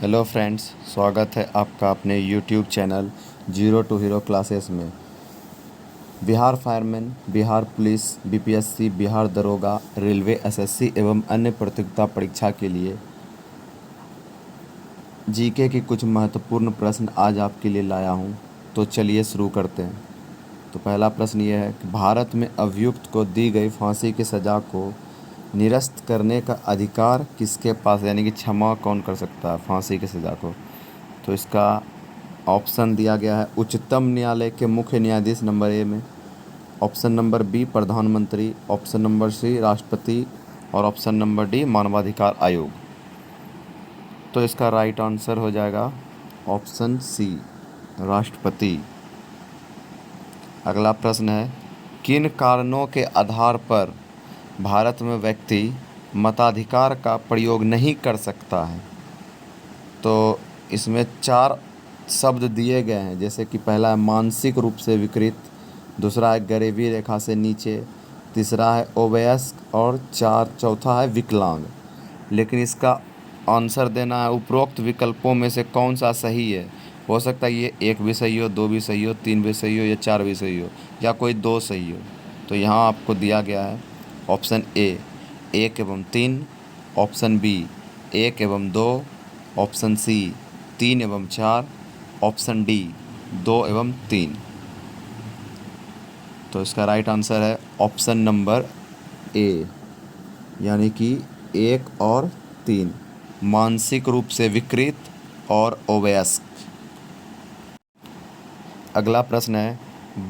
Hello friends, स्वागत है आपका अपने YouTube channel zero to hero classes में। Bihar fireman, Bihar police, BPSC, Bihar दरोगा, रेलवे एसएससी एवं अन्य प्रतियोगिता परीक्षा के लिए जीके के कुछ महत्वपूर्ण प्रश्न आज आपके लिए लाया हूं। तो चलिए शुरू करते हैं। तो पहला प्रश्न ये है कि भारत में अभियुक्त को दी गई फांसी की सज़ा को निरस्त करने का अधिकार किसके पास, यानी कि क्षमा कौन कर सकता है फांसी की सज़ा को। तो इसका ऑप्शन दिया गया है उच्चतम न्यायालय के मुख्य न्यायाधीश नंबर ए में, ऑप्शन नंबर बी प्रधानमंत्री, ऑप्शन नंबर सी राष्ट्रपति और ऑप्शन नंबर डी मानवाधिकार आयोग। तो इसका राइट आंसर हो जाएगा ऑप्शन सी राष्ट्रपति। अगला प्रश्न है किन कारणों के आधार पर भारत में व्यक्ति मताधिकार का प्रयोग नहीं कर सकता है। तो इसमें 4 शब्द दिए गए हैं, जैसे कि पहला है मानसिक रूप से विकृत, दूसरा है गरीबी रेखा से नीचे, तीसरा है अवयस्क और चौथा है विकलांग। लेकिन इसका आंसर देना है उपरोक्त विकल्पों में से कौन सा सही है। हो सकता है ये 1 भी सही हो, 2 भी सही हो, 3 भी सही हो या 4 भी सही हो या कोई 2 सही हो। तो यहाँ आपको दिया गया है ऑप्शन ए 1 एवं 3, ऑप्शन बी 1 एवं 2, ऑप्शन सी 3 एवं 4, ऑप्शन डी 2 एवं 3। तो इसका राइट आंसर है ऑप्शन नंबर ए, यानी कि 1 और 3, मानसिक रूप से विकृत और अवयस्क। अगला प्रश्न है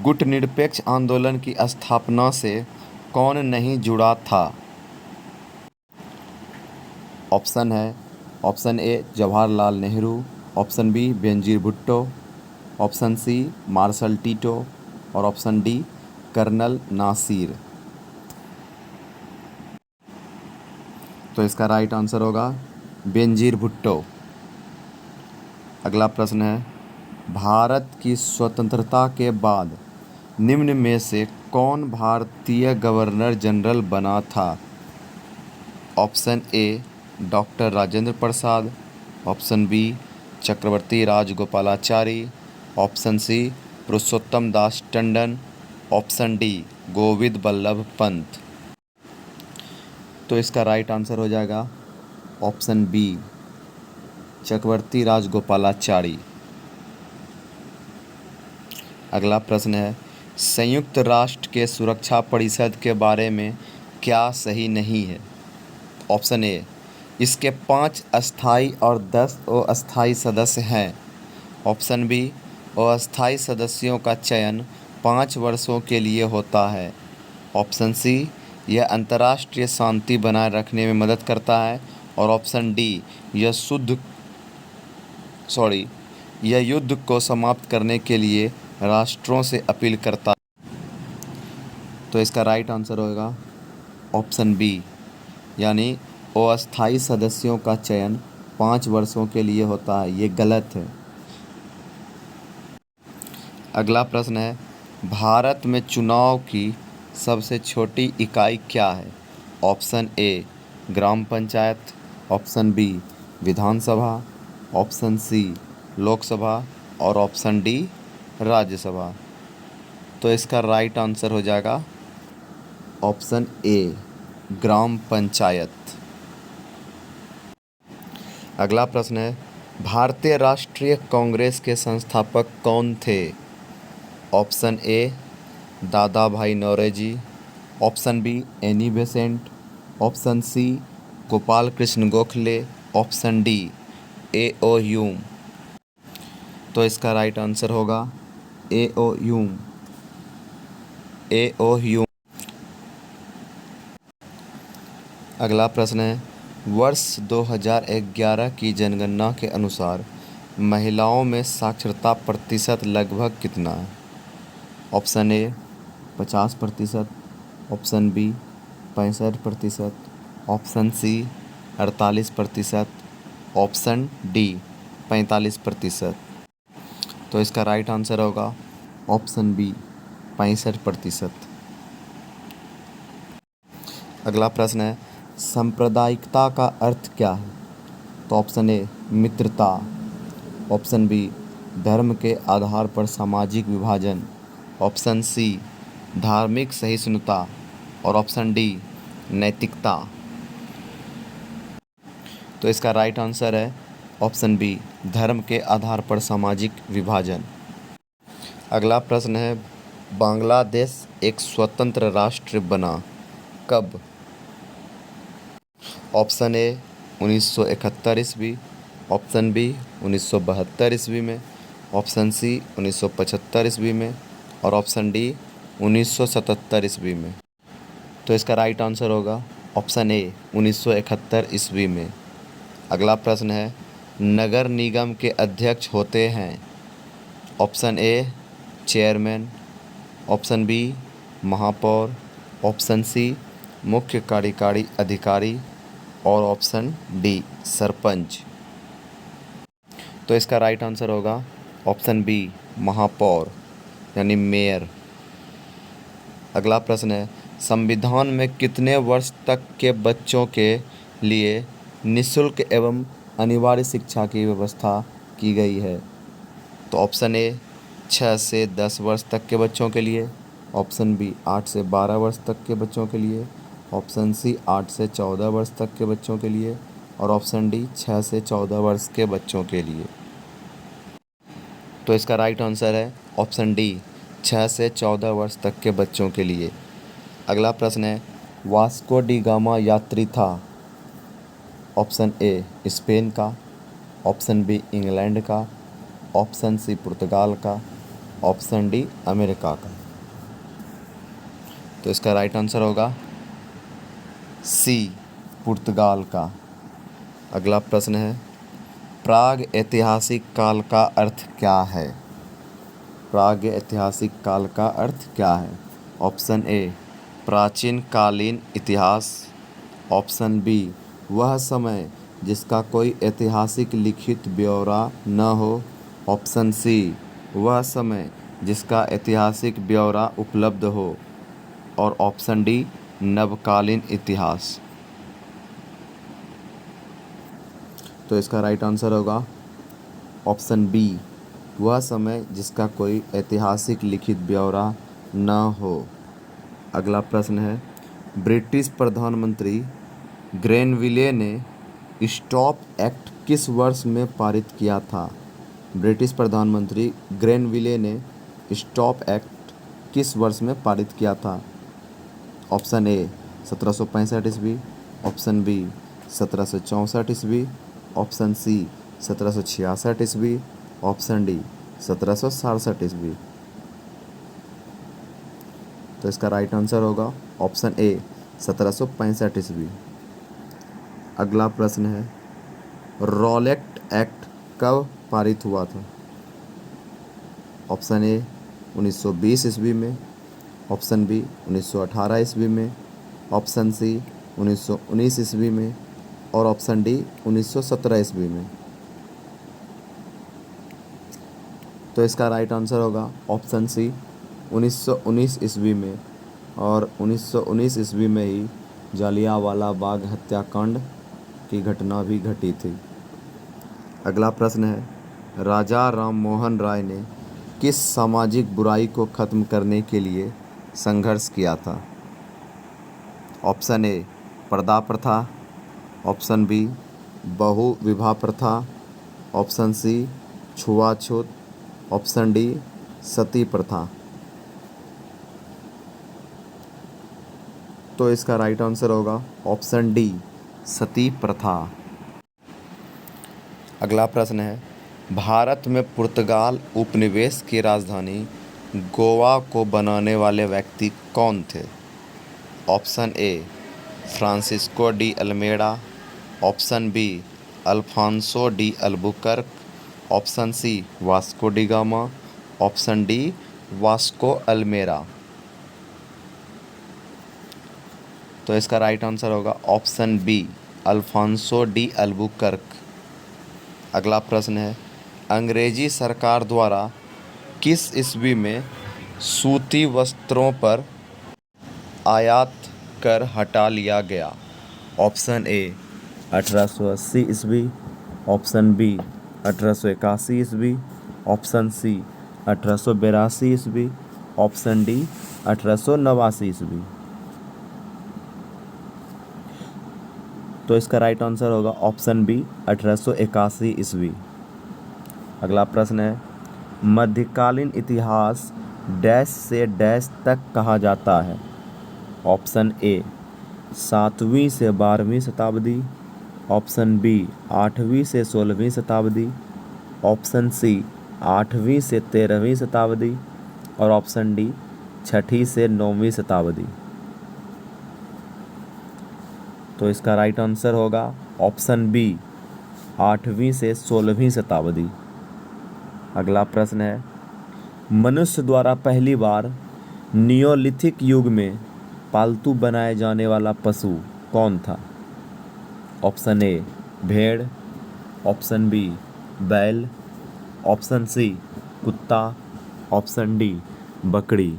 गुटनिरपेक्ष आंदोलन की स्थापना से कौन नहीं जुड़ा था। ऑप्शन है option A Jawaharlal Nehru, option B Benazir Bhutto, option C Marshal Tito और ऑप्शन डी कर्नल नासिर। तो इसका राइट आंसर होगा बेनजीर भुट्टो। अगला प्रश्न है भारत की स्वतंत्रता के बाद निम्न में से कौन भारतीय गवर्नर जनरल बना था। Option A doctor Rajendra Prasad, option B Chakravarti Rajagopalachari, option C Purushottam Das Tandon, option D Govind Ballabh Pant. तो इसका राइट आंसर हो जाएगा ऑप्शन बी चक्रवर्ती राजगोपालाचारी। अगला प्रश्न है संयुक्त राष्ट्र के सुरक्षा परिषद के बारे में क्या सही नहीं है। ऑप्शन ए इसके 5 अस्थायी और 10 अस्थायी सदस्य हैं, ऑप्शन बी अस्थायी सदस्यों का चयन 5 वर्षों के लिए होता है, ऑप्शन सी यह अंतर्राष्ट्रीय शांति बनाए रखने में मदद करता है और ऑप्शन डी यह युद्ध को समाप्त करने के लिए राष्ट्रों से अपील करता है। तो इसका राइट आंसर होगा ऑप्शन बी, यानी अस्थायी सदस्यों का चयन 5 वर्षों के लिए होता है। ये गलत है। अगला प्रश्न है भारत में चुनाव की सबसे छोटी इकाई क्या है। Option A gram panchayat, option B Vidhan Sabha, option C Lok Sabha और ऑप्शन डी राज्यसभा। तो इसका राइट आंसर हो जाएगा ऑप्शन ए ग्राम पंचायत। अगला प्रश्न है भारतीय राष्ट्रीय कांग्रेस के संस्थापक कौन थे। Option A Dadabhai Naoroji, option B Annie Besant, option C Gopal Krishna Gokhale, option D A O. Hume. तो इसका राइट आंसर होगा ए.ओ. ह्यूम। अगला प्रश्न है वर्ष 2011 की जनगणना के अनुसार महिलाओं में साक्षरता प्रतिशत लगभग कितना है। Option A 50%, option B 65%, option C 48%, option D 45%। तो इसका राइट आंसर होगा ऑप्शन बी 65%। अगला प्रश्न है सांप्रदायिकता का अर्थ क्या है। तो ऑप्शन ए मित्रता, ऑप्शन बी धर्म के आधार पर सामाजिक विभाजन, ऑप्शन सी धार्मिक सहिष्णुता और ऑप्शन डी नैतिकता। तो इसका राइट आंसर है ऑप्शन बी धर्म के आधार पर सामाजिक विभाजन। अगला प्रश्न है बांग्लादेश एक स्वतंत्र राष्ट्र बना कब? ऑप्शन ए 1971 ईस्वी, ऑप्शन बी 1972 ईस्वी में, ऑप्शन सी 1975 ईस्वी में और ऑप्शन डी 1977 ईस्वी में। तो इसका राइट आंसर होगा ऑप्शन ए 1971 ईस्वी में। अगला प्रश्न है नगर निगम के अध्यक्ष होते हैं option A chairman, option B महापौर, ऑप्शन सी मुख्य कार्यकारी अधिकारी और ऑप्शन डी सरपंच। तो इसका राइट आंसर होगा ऑप्शन बी महापौर यानी मेयर। अगला प्रश्न है संविधान में कितने वर्ष तक के बच्चों के लिए निःशुल्क एवं अनिवार्य शिक्षा की व्यवस्था की गई है? तो ऑप्शन ए 6 से 10 वर्ष तक के बच्चों के लिए, ऑप्शन बी 8 से 12 वर्ष तक के बच्चों के लिए, ऑप्शन सी 8 से 14 वर्ष तक के बच्चों के लिए और ऑप्शन डी 6 से 14 वर्ष के बच्चों के लिए। तो इसका राइट आंसर है ऑप्शन डी 6 से 14 वर्ष तक के बच्चों के लिए। अगला प्रश्न है वास्को डी गामा यात्री था ऑप्शन ए स्पेन का, ऑप्शन बी इंग्लैंड का, ऑप्शन सी पुर्तगाल का, ऑप्शन डी अमेरिका का। तो इसका राइट आंसर होगा सी पुर्तगाल का। अगला प्रश्न है प्राग ऐतिहासिक काल का अर्थ क्या है? प्राग ऐतिहासिक काल का अर्थ क्या है? ऑप्शन ए प्राचीन कालीन इतिहास, ऑप्शन बी वह समय जिसका कोई ऐतिहासिक लिखित ब्यौरा न हो, ऑप्शन सी वह समय जिसका ऐतिहासिक ब्यौरा उपलब्ध हो और ऑप्शन डी नवकालीन इतिहास। तो इसका राइट आंसर होगा ऑप्शन बी वह समय जिसका कोई ऐतिहासिक लिखित ब्यौरा न हो। अगला प्रश्न है ब्रिटिश प्रधानमंत्री ग्रेनविले ने स्टॉप एक्ट किस वर्ष में पारित किया था? ब्रिटिश प्रधानमंत्री ग्रेनविले ने स्टॉप एक्ट किस वर्ष में पारित किया था? ऑप्शन ए 1765 ईस्वी, ऑप्शन बी 1764 ईस्वी, ऑप्शन सी 1766 ईस्वी, ऑप्शन डी 1767 ईस्वी। तो इसका राइट आंसर होगा ऑप्शन ए 1765 ईस्वी। अगला प्रश्न है रॉलेट एक्ट कब पारित हुआ था? ऑप्शन ए 1920 ईस्वी में, ऑप्शन बी 1918 ईस्वी में, ऑप्शन सी 1919 ईस्वी में और ऑप्शन डी 1917 ईस्वी में। तो इसका राइट आंसर होगा ऑप्शन सी 1919 ईस्वी में और 1919 ईस्वी में ही जालियांवाला बाग हत्याकांड की घटना भी घटी थी। अगला प्रश्न है राजा राममोहन राय ने किस सामाजिक बुराई को खत्म करने के लिए संघर्ष किया था? ऑप्शन ए पर्दा प्रथा, ऑप्शन बी बहु विवाह प्रथा, ऑप्शन सी छुआछूत, ऑप्शन डी सती प्रथा। तो इसका राइट आंसर होगा ऑप्शन डी सती प्रथा। अगला प्रश्न है भारत में पुर्तगाल उपनिवेश की राजधानी गोवा को बनाने वाले व्यक्ति कौन थे? Option A Francisco de Almeida, option B Afonso de Albuquerque, option C Vasco da Gama, option D Vasco Almera. तो इसका राइट आंसर होगा option B Afonso de Albuquerque. अगला प्रश्न है अंग्रेजी सरकार द्वारा किस ईस्वी में सूती वस्त्रों पर आयात कर हटा लिया गया? ऑप्शन ए 1880 ईस्वी, ऑप्शन बी 1881 ईस्वी, ऑप्शन सी 1882 ईस्वी, ऑप्शन डी 1889 ईस्वी। तो इसका राइट आंसर होगा ऑप्शन बी 1881 ईस्वी। अगला प्रश्न है, मध्यकालीन इतिहास डैश से डैश तक कहा जाता है। ऑप्शन ए 7वीं से 12वीं शताब्दी, ऑप्शन बी 8वीं से 16वीं शताब्दी, ऑप्शन सी 8वीं से 13वीं शताब्दी और ऑप्शन डी 6वीं से 9वीं शताब्दी। तो इसका राइट आंसर होगा ऑप्शन बी 8वीं से 16वीं शताब्दी। अगला प्रश्न है, मनुष्य द्वारा पहली बार नियोलिथिक युग में पालतू बनाए जाने वाला पशु कौन था। ऑप्शन ए भेड़, ऑप्शन बी बैल, ऑप्शन सी कुत्ता, ऑप्शन डी बकरी।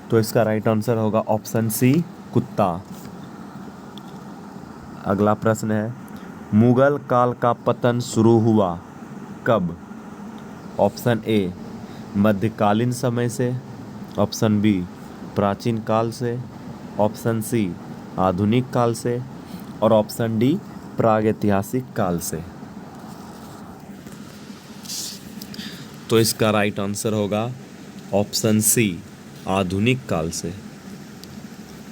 तो इसका राइट आंसर होगा ऑप्शन सी कुत्ता। अगला प्रश्न है, मुगल काल का पतन शुरू हुआ कब। ऑप्शन ए मध्यकालीन समय से, ऑप्शन बी प्राचीन काल से, ऑप्शन सी आधुनिक काल से और ऑप्शन डी प्रागैतिहासिक काल से। तो इसका राइट आंसर होगा ऑप्शन सी आधुनिक काल से।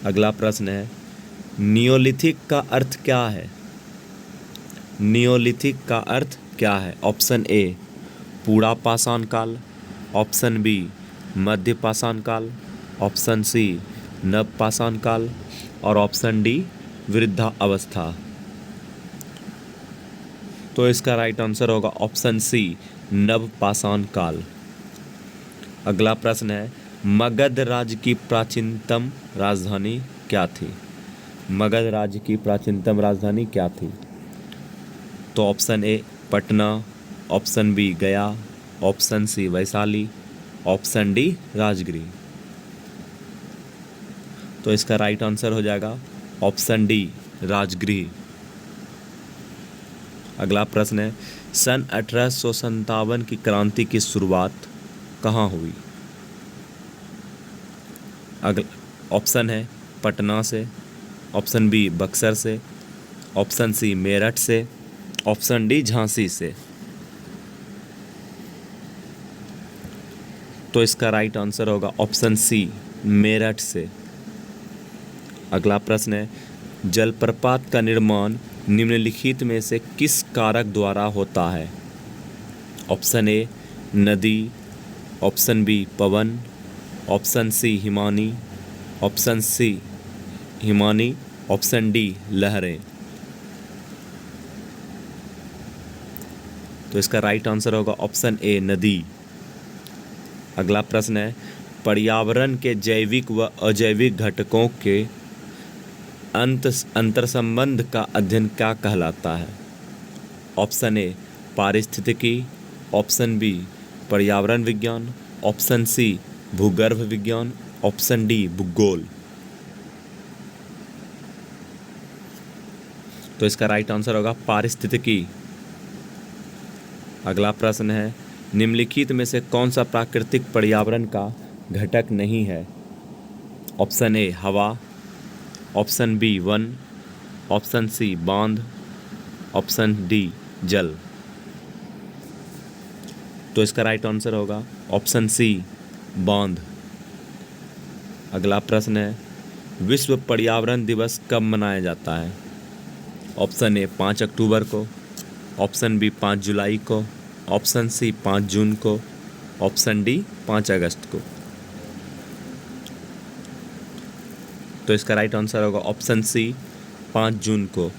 अगला प्रश्न है, नियोलिथिक का अर्थ क्या है। नियोलिथिक का अर्थ क्या है। ऑप्शन ए पूरा पाषाण काल, ऑप्शन बी मध्य पाषाण काल, ऑप्शन सी नव पाषाण काल और ऑप्शन डी वृद्धा अवस्था। तो इसका राइट आंसर होगा ऑप्शन सी नव पाषाण काल। अगला प्रश्न है, मगध राज्य की प्राचीनतम राजधानी क्या थी। मगध राज्य की प्राचीनतम राजधानी क्या थी। तो option A Patna, option B Gaya, option C Vaishali, option D Rajgir. तो इसका राइट आंसर हो जाएगा ऑप्शन डी राजगीर। अगला प्रश्न है, सन 1857 की क्रांति की शुरुआत कहाँ हुई। अगला ऑप्शन है पटना से, ऑप्शन बी बक्सर से, ऑप्शन सी मेरठ से, ऑप्शन डी झांसी से। तो इसका राइट आंसर होगा ऑप्शन सी मेरठ से। अगला प्रश्न है, जलप्रपात का निर्माण निम्नलिखित में से किस कारक द्वारा होता है। ऑप्शन ए नदी, ऑप्शन बी पवन, ऑप्शन सी हिमानी, ऑप्शन सी हिमानी, ऑप्शन डी लहरें। तो इसका राइट आंसर होगा ऑप्शन ए नदी। अगला प्रश्न है, पर्यावरण के जैविक व अजैविक घटकों के अंतर संबंध का अध्ययन क्या कहलाता है। ऑप्शन ए पारिस्थितिकी, ऑप्शन बी पर्यावरण विज्ञान, ऑप्शन सी भूगर्भ विज्ञान, ऑप्शन डी भूगोल। तो इसका राइट आंसर होगा पारिस्थितिकी। अगला प्रश्न है, निम्नलिखित में से कौन सा प्राकृतिक पर्यावरण का घटक नहीं है। ऑप्शन ए हवा, ऑप्शन बी वन, ऑप्शन सी बांध, ऑप्शन डी जल। तो इसका राइट आंसर होगा ऑप्शन सी बांध। अगला प्रश्न है, विश्व पर्यावरण दिवस कब मनाया जाता है। ऑप्शन ए 5 अक्टूबर को, ऑप्शन बी 5 जुलाई को, ऑप्शन सी 5 जून को, ऑप्शन डी 5 अगस्त को। तो इसका राइट आंसर होगा ऑप्शन सी 5 जून को।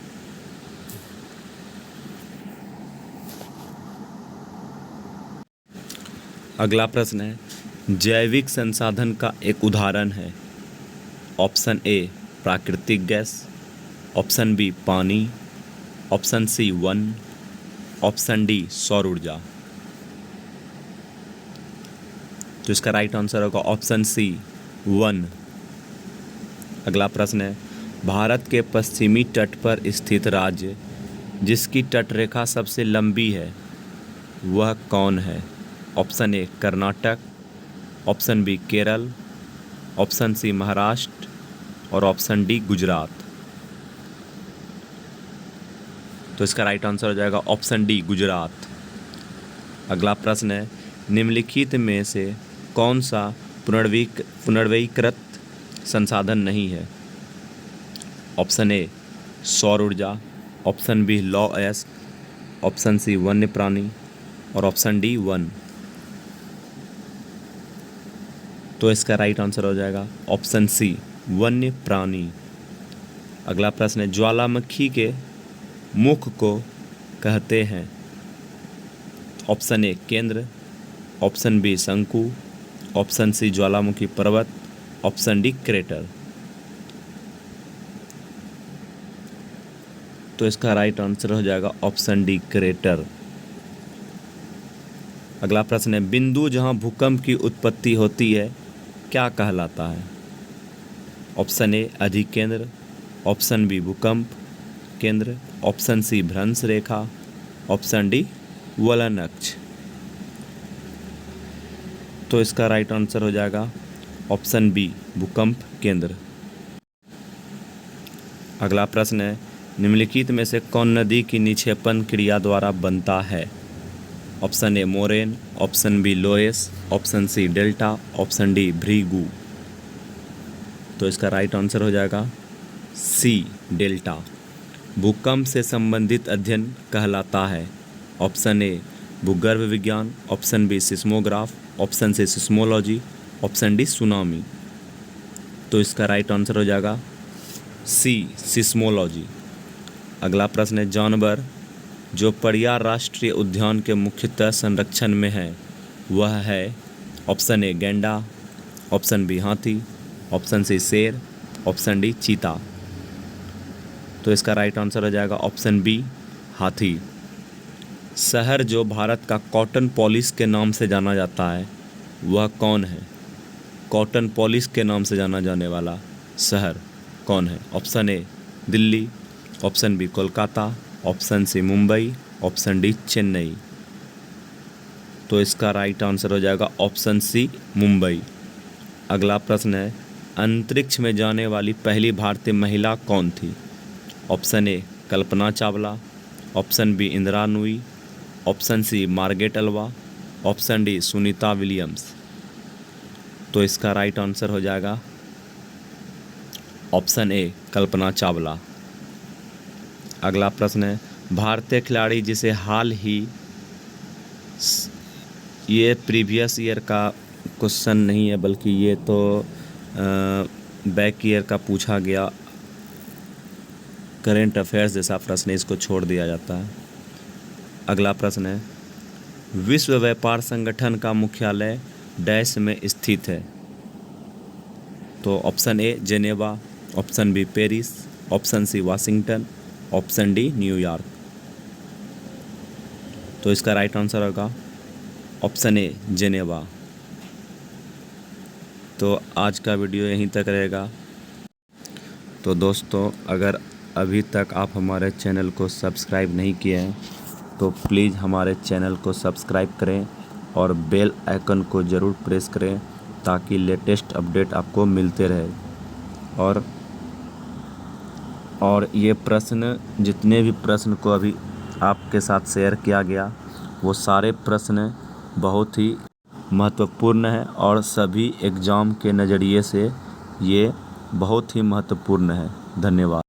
अगला प्रश्न है, जैविक संसाधन का एक उदाहरण है। ऑप्शन ए प्राकृतिक गैस, ऑप्शन बी पानी, ऑप्शन सी वन, ऑप्शन डी सौर ऊर्जा। तो इसका राइट आंसर होगा ऑप्शन सी वन। अगला प्रश्न है, भारत के पश्चिमी तट पर स्थित राज्य जिसकी तटरेखा सबसे लंबी है वह कौन है? Option A Karnataka, option B Kerala, option C Maharashtra और ऑप्शन डी गुजरात। तो इसका राइट आंसर हो जाएगा ऑप्शन डी गुजरात। अगला प्रश्न है, निम्नलिखित में से कौन सा पुनर्नवीकृत संसाधन नहीं है? ऑप्शन ए सौर ऊर्जा, ऑप्शन बी लौ अयस्क, ऑप्शन सी वन्य प्राणी और ऑप्शन डी वन। तो इसका राइट आंसर हो जाएगा ऑप्शन सी वन्य प्राणी। अगला प्रश्न है, ज्वालामुखी के मुख को कहते हैं? ऑप्शन ए केंद्र, ऑप्शन बी शंकु, ऑप्शन सी ज्वालामुखी पर्वत, ऑप्शन डी क्रेटर। तो इसका राइट आंसर हो जाएगा ऑप्शन डी क्रेटर। अगला प्रश्न है, बिंदु जहां भूकंप की उत्पत्ति होती है क्या कहलाता है? ऑप्शन ए अधिकेंद्र, ऑप्शन बी भूकंप केंद्र, ऑप्शन सी भ्रंश रेखा, ऑप्शन डी वलन अक्ष। तो इसका राइट आंसर हो जाएगा ऑप्शन बी भूकंप केंद्र। अगला प्रश्न है, निम्नलिखित में से कौन नदी की निक्षेपण क्रिया द्वारा बनता है? Option A moraine, option B loess, option C delta, option D भृगु। तो इसका राइट आंसर हो जाएगा सी डेल्टा। भूकंप से संबंधित अध्ययन कहलाता है? ऑप्शन ए भूगर्भ विज्ञान, option B seismograph, option C seismology, option D tsunami. तो इसका राइट आंसर हो जाएगा सी सिस्मोलॉजी। अगला प्रश्न है, जानवर जो पड़ियार राष्ट्रीय उद्यान के मुख्यतः संरक्षण में है वह है? ऑप्शन ए गैंडा, ऑप्शन बी हाथी, ऑप्शन सी शेर, ऑप्शन डी चीता। तो इसका राइट आंसर हो जाएगा ऑप्शन बी हाथी। शहर जो भारत का कॉटन पॉलिश के नाम से जाना जाता है वह कौन है? कॉटन पॉलिश के नाम से जाना जाने वाला शहर कौन है? Option A Delhi, option B Kolkata, option C Mumbai, option D Chennai. तो इसका राइट आंसर हो जाएगा ऑप्शन सी मुंबई। अगला प्रश्न है, अंतरिक्ष में जाने वाली पहली भारतीय महिला कौन थी? Option A Kalpana Chawla, option B Indira Nooyi, option C Margaret Alva, option D Sunita Williams. तो इसका राइट आंसर हो जाएगा ऑप्शन ए कल्पना चावला। अगला प्रश्न है, भारतीय खिलाड़ी जिसे हाल ही, ये प्रीवियस ईयर का क्वेश्चन नहीं है बल्कि ये तो बैक ईयर का पूछा गया करेंट अफेयर्स जैसा प्रश्न है, इसको छोड़ दिया जाता है। अगला प्रश्न है, विश्व व्यापार संगठन का मुख्यालय डैश में स्थित है? तो option A Geneva, option B Paris, option C Washington, option D New York. तो इसका राइट आंसर होगा ऑप्शन ए जेनेवा। तो आज का वीडियो यहीं तक रहेगा। तो दोस्तों, अगर अभी तक आप हमारे चैनल को सब्सक्राइब नहीं किए हैं तो प्लीज़ हमारे चैनल को सब्सक्राइब करें और बेल आइकन को ज़रूर प्रेस करें ताकि लेटेस्ट अपडेट आपको मिलते रहे। और ये प्रश्न, जितने भी प्रश्न को अभी आपके साथ शेयर किया गया वो सारे प्रश्न बहुत ही महत्वपूर्ण है और सभी एग्ज़ाम के नज़रिए से ये बहुत ही महत्वपूर्ण है। धन्यवाद।